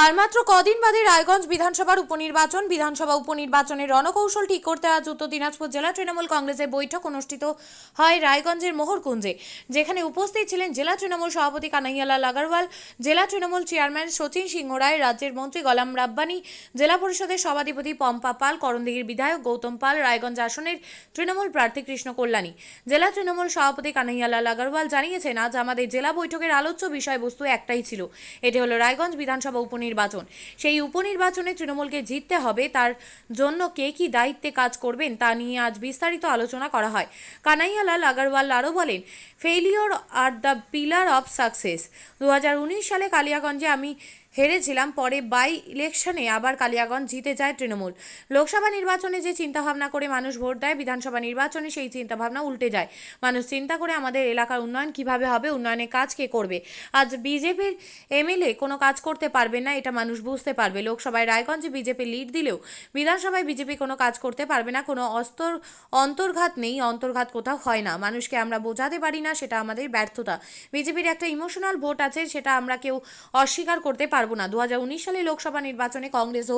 আর মাত্র কদিন বাদে রায়গঞ্জ বিধানসভা উপনির্বাচনের রণকৌশল ঠিক করতে আজ উত্তর দিনাজপুর জেলা তৃণমূল কংগ্রেসের বৈঠক অনুষ্ঠিত হয় রায়গঞ্জের মোহরকুঞ্জে, যেখানে উপস্থিত ছিলেন জেলা তৃণমূল সভাপতি কানাইয়ালাল আগরওয়াল, জেলা তৃণমূল চেয়ারম্যান সচিন সিংহ রায়, রাজ্যের মন্ত্রী গোলাম রাব্বানি, জেলা পরিষদের সভাধিপতি পম্পা পাল, করণদিঘির বিধায়ক গৌতম পাল, রায়গঞ্জ আসনের তৃণমূল প্রার্থী কৃষ্ণ কল্যাণী। জেলা তৃণমূল সভাপতি কানাইয়ালাল আগরওয়াল জানিয়েছেন, আজ আমাদের জেলা বৈঠকের আলোচ্য বিষয়বস্তু একটাই ছিল, এটি হলো রায়গঞ্জ বিধানসভা উপনির্বাচন। সেই উপনির্বাচনে তৃণমূলকে জিততে হবে, তার জন্য কে কি দায়িত্বে কাজ করবেন তা নিয়ে আজ বিস্তারিত আলোচনা করা হয়। কানাইয়ালাল আগরওয়াল আরও বলেন, failure are the pillar of success. 2019 সালে কালিয়াগঞ্জে আমি হেরেছিলাম, পরে বাই ইলেকশনে আবার কালিয়াগঞ্জ জিতে যায় তৃণমূল। লোকসভা নির্বাচনে যে চিন্তাভাবনা করে মানুষ ভোট দেয়, বিধানসভা নির্বাচনে সেই চিন্তাভাবনা উল্টে যায়। মানুষ চিন্তা করে আমাদের এলাকার উন্নয়ন কিভাবে হবে, উন্নয়নের কাজ কে করবে। আজ বিজেপির এমএলএ কোনো কাজ করতে পারবে না, এটা মানুষ বুঝতে পারবে। লোকসভায় রায়গঞ্জে বিজেপি লিড দিলেও বিধানসভায় বিজেপি কোনো কাজ করতে পারবে না। কোনো অন্তর্ঘাত নেই, অন্তর্ঘাত কোথাও হয় না। মানুষকে আমরা বোঝাতে পারি না, সেটা আমাদের ব্যর্থতা। বিজেপির একটা ইমোশনাল ভোট আছে, সেটা আমরা কেউ অস্বীকার করতে পারবো না। 2019 সালে লোকসভা নির্বাচনে কংগ্রেস ও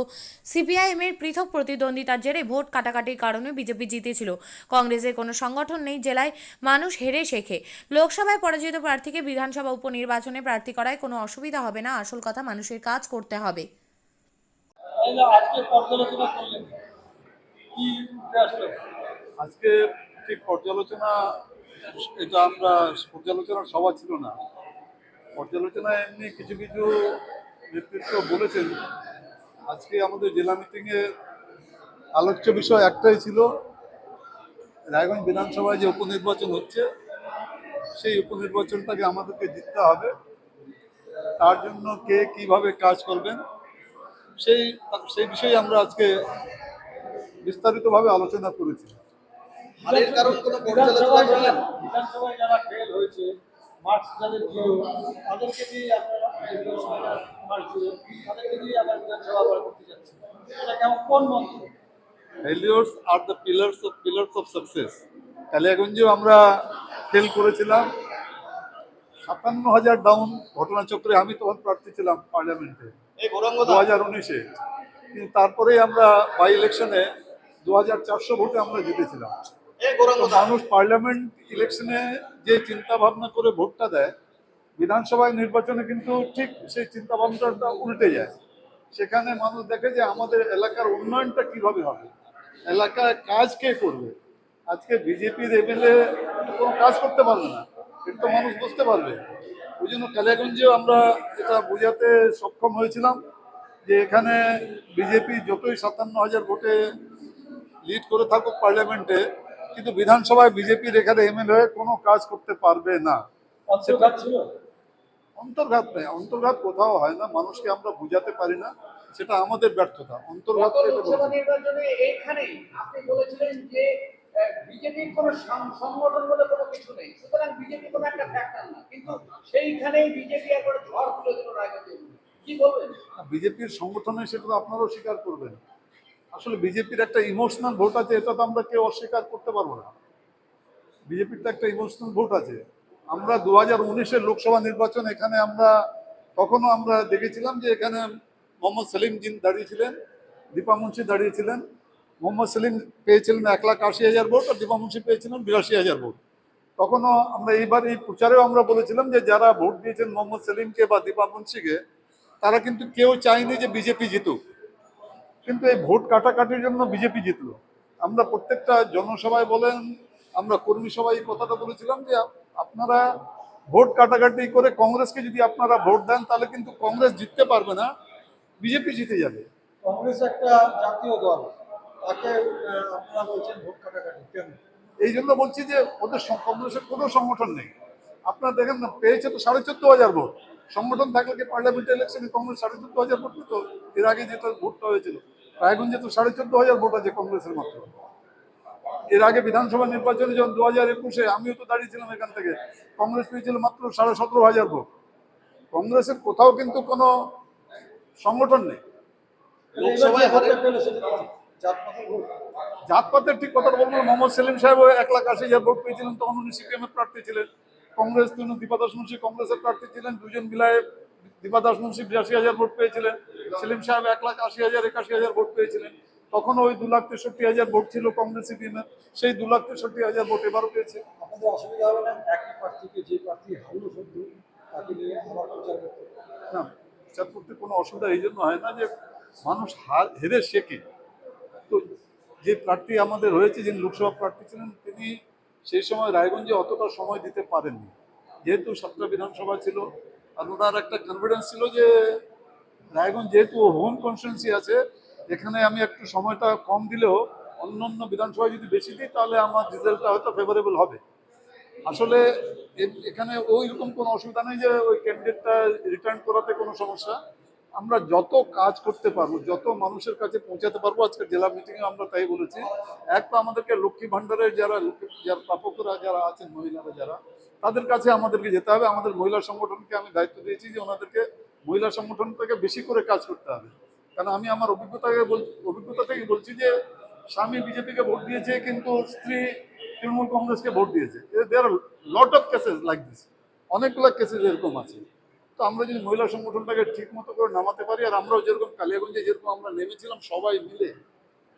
সিপিআইএম এর পৃথক প্রতিদ্বন্দ্বিতার জেরে ভোট কাটাকাটির কারণে বিজেপি জিতেছিল। কংগ্রেসের কোনো সংগঠন নেই, জেলায় মানুষ হেরে শেখে। লোকসভায় পরাজিত প্রার্থীকে বিধানসভা উপনির্বাচনে প্রার্থী করায় কোনো অসুবিধা হবে না, আসল কথা মানুষের কাজ করতে হবে। আজকে ঠিক পর্যালোচনা, এটা আমরা পর্যালোচনার সভা ছিল না। পর্যালোচনায় এমনি কিছু কিছু নেতৃত্ব বলেছেন। আজকে আমাদের জেলা মিটিংয়ে আলোচ্য বিষয় একটাই ছিল, রায়গঞ্জ বিধানসভায় যে উপনির্বাচন হচ্ছে সেই উপনির্বাচনটাকে আমাদেরকে জিততে হবে। তার জন্য কে কিভাবে কাজ করবেন সেই সেই বিষয়ে আমরা আজকে বিস্তারিতভাবে আলোচনা করেছি। হারের কারণ কোনো পর্যালোচনা করলেন? বিধানসভায় যারা ফেল হয়েছে, মার্কস যাদের জিরো, তাদেরকে দিয়ে আপনারা মার্কস জিরো, তাদেরকে দিয়ে আবার বিধানসভা আবার করতে যাচ্ছে, এটা কেমন, কোন মন্ত্র? Failures are the pillars of success. কালিয়াগঞ্জেও আমরা ফেল করেছিলাম, 57,000 ডাউন ঘটনাচক্রে। আমি তখন প্রার্থী ছিলাম পার্লামেন্টে 2019-এ, কিন্তু তারপরে আমরা বাই ইলেকশনে 2400 ভোটে আমরা জিতেছিলাম। তো মানুষ পার্লামেন্ট ইলেকশনে যে চিন্তা ভাবনা করে ভোটটা দেয়, বিধানসভা নির্বাচনে কিন্তু ঠিক সেই চিন্তা ভাবনাটা উল্টে যায়। সেখানে মানুষ দেখে যে আমাদের এলাকার উন্নয়নটা কিভাবে হবে, এলাকায় কাজ কে করবে। আজকে বিজেপির এমএলএ কোনো কাজ করতে পারবে না, এটা তো মানুষ বুঝতে পারবে। ওই জন্য কালিয়াগঞ্জেও আমরা এটা বোঝাতে সক্ষম হয়েছিলাম যে এখানে বিজেপি যতই 57,000 ভোটে লিড করে থাকুক পার্লামেন্টে, কিন্তু বিধানসভায় বিজেপির এখানে এমএলএ কোনো কাজ করতে পারবে না। অন্তর্ঘাত ছিল? অন্তর্ঘাত নেই, অন্তর্ঘাত কোথাও হয় না, মানুষকে আমরা বুঝাতে পারি না, সেটা আমাদের ব্যর্থতা। অন্তর্ঘাত লোকসভা নির্বাচনে এইখানেই আপনি বলেছিলেন যে বিজেপির কোনো সংগঠন বলে কোনো কিছু নেই, সুতরাং বিজেপি কোনো একটা ফ্যাক্টর না, কিন্তু সেইখানেই বিজেপি একবার ঝড় তুলে দিল রায়গঞ্জে, কি বলবেন? বিজেপির সংগঠনে, সেটা তো আপনারাও স্বীকার করবেন। আসলে বিজেপির একটা ইমোশনাল ভোট আছে, এটা তো আমরা কেউ অস্বীকার করতে পারবো না। বিজেপির তো একটা ইমোশনাল ভোট আছে। আমরা 2019-এর লোকসভা নির্বাচন, এখানে আমরা তখনও আমরা দেখেছিলাম যে এখানে মোহাম্মদ সেলিম দাঁড়িয়েছিলেন, দীপা মুন্সি দাঁড়িয়েছিলেন। মোহাম্মদ সেলিম পেয়েছিলেন 1,80,000 ভোট, আর দীপা মুন্সি পেয়েছিলেন 82,000 ভোট। তখনও আমরা এইবার এই প্রচারেও আমরা বলেছিলাম যে যারা ভোট দিয়েছেন মোহাম্মদ সেলিমকে বা দীপা মুন্সিকে, তারা কিন্তু কেউ চায়নি যে বিজেপি জিতুক, কিন্তু এই ভোট কাটাকাটির জন্য বিজেপি জিতলো। আমরা প্রত্যেকটা জনসভায় বলেন, আমরা কর্মী সভায় কথাটা বলেছিলাম যে আপনারা ভোট কাটাকাটি করে কংগ্রেসকে যদি আপনারা ভোট দেন, তাহলে কিন্তু কংগ্রেস জিততে পারবে না, বিজেপি জিতে যাবে। কংগ্রেস একটা জাতীয় দল, তাকে আপনারা বলছেন ভোট কাটাকাটি কেন? এই জন্য বলছি যে ওদের কংগ্রেসের কোনো সংগঠন নেই। আপনারা দেখেন না, পেয়েছে তো 14,500 ভোট। সংগঠন থাকলে কি পার্লামেন্ট ইলেকশনে কংগ্রেস 14,500 ভোট পেত? এর আগে যেটা ভোটটা হয়েছিল রায়গঞ্জে তো 14,500 ভোট আছে কংগ্রেসের মাত্র। এর আগে বিধানসভা নির্বাচনে যখন 2021-এ আমিও তো দাঁড়িয়েছিলাম এখান থেকে, কংগ্রেস পেয়েছিল মাত্র 17,500 ভোট। কংগ্রেসের কোথাও কিন্তু কোনো সংগঠন নেই। লোকসভায় হারের জাতপাতের ঠিক কথাটা বলবো, মোহাম্মদ সেলিম সাহেব 1,80,000 ভোট পেয়েছিলেন, তখন উনি সিপিএম এর প্রার্থী ছিলেন। কংগ্রেস দীপা দাস মুন্সি কংগ্রেসের প্রার্থী ছিলেন, দুজন মিলায় দীপা দাস মুন্সি ৮২,০০০ ভোট পেয়েছিলেন, সেলিম সাহেব ১,৮০,০০০ ৮১,০০০ ভোট পেয়েছিলেন। তখনও ওই ২,৬৩,০০০ ভোট ছিল কংগ্রেস সিপিএমের, সেই ২,৬৩,০০০ ভোট এবারও পেয়েছে। আপনাদের অসুবিধা হবে না একই প্রার্থীকে যে প্রার্থী হারলো সদ্য তাকে নিয়ে আবার প্রচার করতে? না, বিচার করতে কোনো অসুবিধা এই জন্য হয় না যে মানুষ হেরে শেখে। তো যে প্রার্থী আমাদের হয়েছে, যিনি লোকসভা প্রার্থী ছিলেন, তিনি সেই সময় রায়গঞ্জে অতটা সময় দিতে পারেননি, যেহেতু 7টা বিধানসভা ছিল। আর ওনার একটা কনফিডেন্স ছিল যে রায়গঞ্জ যেহেতু হোম কনস্টিটুয়েন্সি আছে, এখানে আমি একটু সময়টা কম দিলেও অন্য অন্য বিধানসভায় যদি বেশি দিই তাহলে আমার রেজাল্টটা হয়তো ফেভারেবল হবে। আসলে এখানে ওই রকম কোনো অসুবিধা নেই যে ওই ক্যান্ডিডেটটা রিটার্ন করাতে কোনো সমস্যা। আমরা যত কাজ করতে পারবো, যত মানুষের কাছে পৌঁছাতে পারবো, আজকে জেলা মিটিংয়ে আমরা তাই বলেছি। এক তো আমাদেরকে লক্ষ্মী ভাণ্ডারের যারা প্রাপকরা যারা আছেন, মহিলারা যারা, তাদের কাছে আমাদেরকে যেতে হবে। আমাদের মহিলা সংগঠনকে আমি দায়িত্ব দিয়েছি যে ওনাদেরকে মহিলা সংগঠন থেকে বেশি করে কাজ করতে হবে। কারণ আমি আমার অভিজ্ঞতা থেকে বলছি যে স্বামী বিজেপিকে ভোট দিয়েছে কিন্তু স্ত্রী তৃণমূল কংগ্রেসকে ভোট দিয়েছে। There lot of cases like this, অনেকগুলো কেসেস এরকম আছে। তো আমরা যদি মহিলা সংগঠনটাকে ঠিক মতো করে নামাতে পারি, আর আমরাও যেরকম কালিয়াগঞ্জে যেরকম আমরা নেমেছিলাম সবাই মিলে,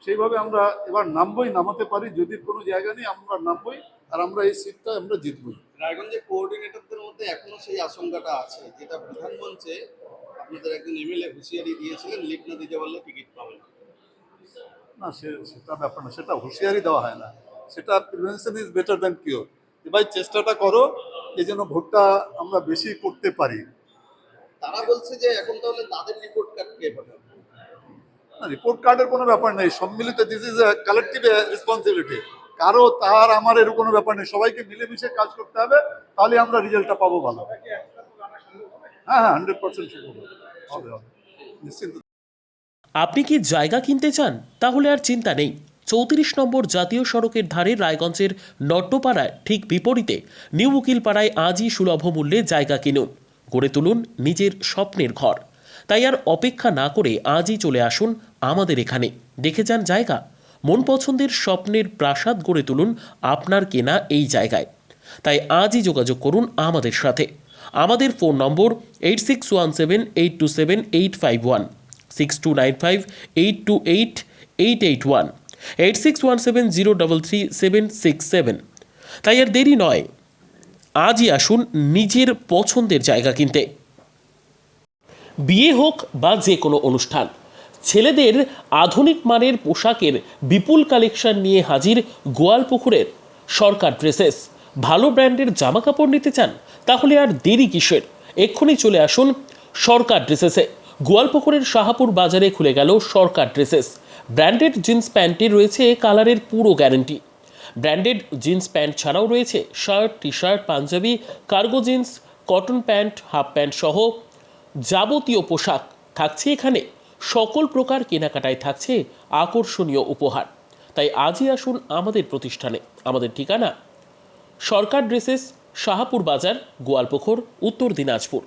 সেইভাবে আমরা এবার নামাতে পারি। যদি কোনো জায়গা নেই আমরা নামবই, আর আমরা এই সিটটা আমরা জিতবই। রায়গঞ্জের কোঅর্ডিনেটরদের মধ্যে এখনো সেই আশঙ্কাটা আছে, যেটা প্রধানমন্ত্রী আপনাদের একজন এমএলএ হুঁশিয়ারি দিয়েছিলেন, লিড না দিতে পারলে টিকিট পাবেন না, সেটা ব্যাপার না, সেটা হুঁশিয়ারি দেওয়া হয় না, সেটা prevention is better than cure. ভাই চেষ্টাটা করো এই জন্য ভোটটা আমরা বেশি করতে পারি। তারা বলছে যে এখন তাহলে তাদের রিপোর্ট কার্ড কে পাঠাবে? না, রিপোর্ট কার্ডের কোনো ব্যাপার নেই, সম্মিলিত, this is a collective responsibility. কারো তার আমার এর কোনো ব্যাপার নেই, সবাইকে মিলেমিশে কাজ করতে হবে, তাহলে আমরা রেজাল্টটা পাবো ভালো। হ্যাঁ হ্যাঁ, 100% হবে, নিশ্চিন্ত। আপনি কি জায়গা কিনতে চান? তাহলে আর চিন্তা নেই। 34 নম্বর জাতীয় সড়কের ধারে রায়গঞ্জের নট্টপাড়ায় ঠিক বিপরীতে নিউ উকিলপাড়ায় আজই সুলভ মূল্যে জায়গা কিনুন, গড়ে তুলুন নিজের স্বপ্নের ঘর। তাই আর অপেক্ষা না করে আজই চলে আসুন আমাদের এখানে, দেখে যান জায়গা। মন পছন্দের স্বপ্নের প্রাসাদ গড়ে তুলুন আপনার কেনা এই জায়গায়। তাই আজই যোগাযোগ করুন আমাদের সাথে। আমাদের ফোন নম্বর 8617827851, 6295828881, 8617033767। তাই আর দেরি নয়, আজই আসুন নিজের পছন্দের জায়গা কিনতে। বিয়ে হোক বা যে কোনো অনুষ্ঠান, ছেলেদের আধুনিক মানের পোশাকের বিপুল কালেকশন নিয়ে হাজির গোয়ালপুকুরের সরকার ড্রেসেস। ভালো ব্র্যান্ডের জামা কাপড় নিতে চান? তাহলে আর দেরি কিসের, এক্ষুনি চলে আসুন সরকার ড্রেসেসে। গোয়ালপুকুরের শাহাপুর বাজারে খুলে গেল সরকার ড্রেসেস। ব্র্যান্ডেড জিন্স প্যান্টে রয়েছে কালারের পুরো গ্যারেন্টি। ব্র্যান্ডেড জিন্স প্যান্ট ছাড়াও রয়েছে shirt, T shirt, Punjabi, cargo jeans, cotton pant, half pant সহ যাবতীয় পোশাক থাকছে এখানে। সকল প্রকার কেনাকাটায় থাকছে আকর্ষণীয় উপহার। তাই আজই আসুন আমাদের প্রতিষ্ঠানে। আমাদের ঠিকানা সরকার ড্রেসেস, শাহাপুর বাজার, গোয়ালপুকুর, উত্তর দিনাজপুর।